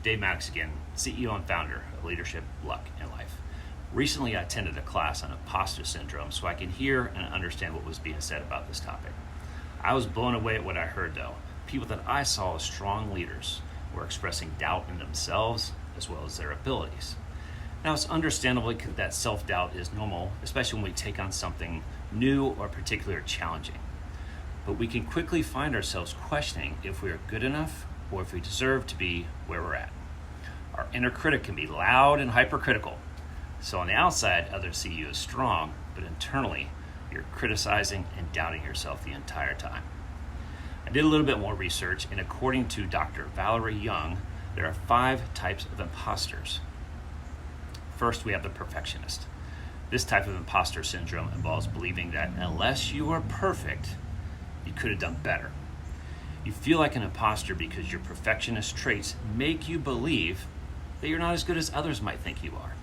Dave Maddox again, CEO and founder of Leadership, Luck, and Life. Recently, I attended a class on Imposter Syndrome so I could hear and understand what was being said about this topic. I was blown away at what I heard though. People that I saw as strong leaders were expressing doubt in themselves as well as their abilities. Now, it's understandable that self-doubt is normal, especially when we take on something new or particularly challenging. But we can quickly find ourselves questioning if we are good enough or if we deserve to be where we're at. Our inner critic can be loud and hypercritical. So on the outside, others see you as strong, but internally, you're criticizing and doubting yourself the entire time. I did a little bit more research, and according to Dr. Valerie Young, there are 5 types of imposters. First, we have the perfectionist. This type of imposter syndrome involves believing that unless you are perfect, you could have done better. You feel like an imposter because your perfectionist traits make you believe that you're not as good as others might think you are.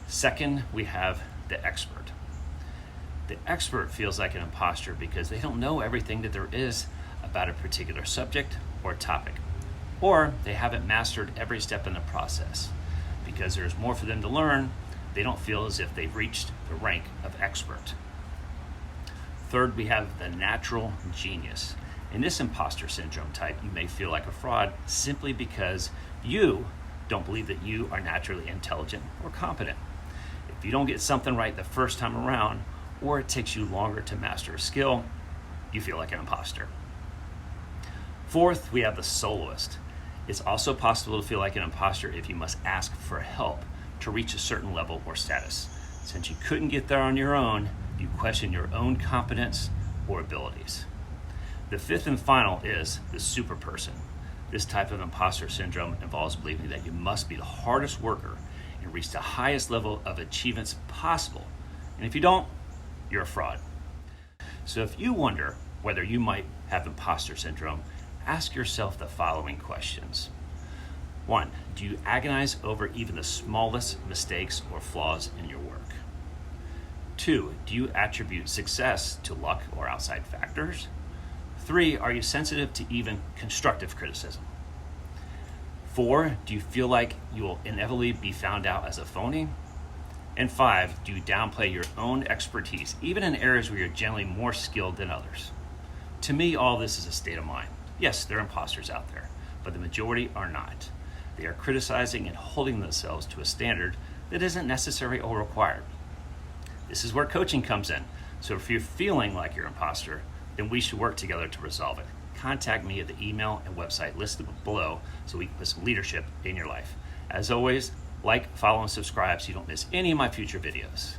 Second, we have the expert. The expert feels like an imposter because they don't know everything that there is about a particular subject or topic, or they haven't mastered every step in the process. Because there's more for them to learn, they don't feel as if they've reached the rank of expert. Third, we have the natural genius. In this imposter syndrome type, you may feel like a fraud simply because you don't believe that you are naturally intelligent or competent. If you don't get something right the first time around, or it takes you longer to master a skill, you feel like an imposter. Fourth, we have the soloist. It's also possible to feel like an imposter if you must ask for help to reach a certain level or status. Since you couldn't get there on your own, you question your own competence or abilities. The fifth and final is the super person. This type of imposter syndrome involves believing that you must be the hardest worker and reach the highest level of achievements possible. And if you don't, you're a fraud. So if you wonder whether you might have imposter syndrome, ask yourself the following questions. 1, do you agonize over even the smallest mistakes or flaws in your work? 2, do you attribute success to luck or outside factors? 3, are you sensitive to even constructive criticism? 4, do you feel like you will inevitably be found out as a phony? And 5, do you downplay your own expertise, even in areas where you're generally more skilled than others? To me, all this is a state of mind. Yes, there are imposters out there, but the majority are not. They are criticizing and holding themselves to a standard that isn't necessary or required. This is where coaching comes in. So if you're feeling like you're an imposter, then we should work together to resolve it. Contact me at the email and website listed below so we can put some leadership in your life. As always, like, follow, and subscribe so you don't miss any of my future videos.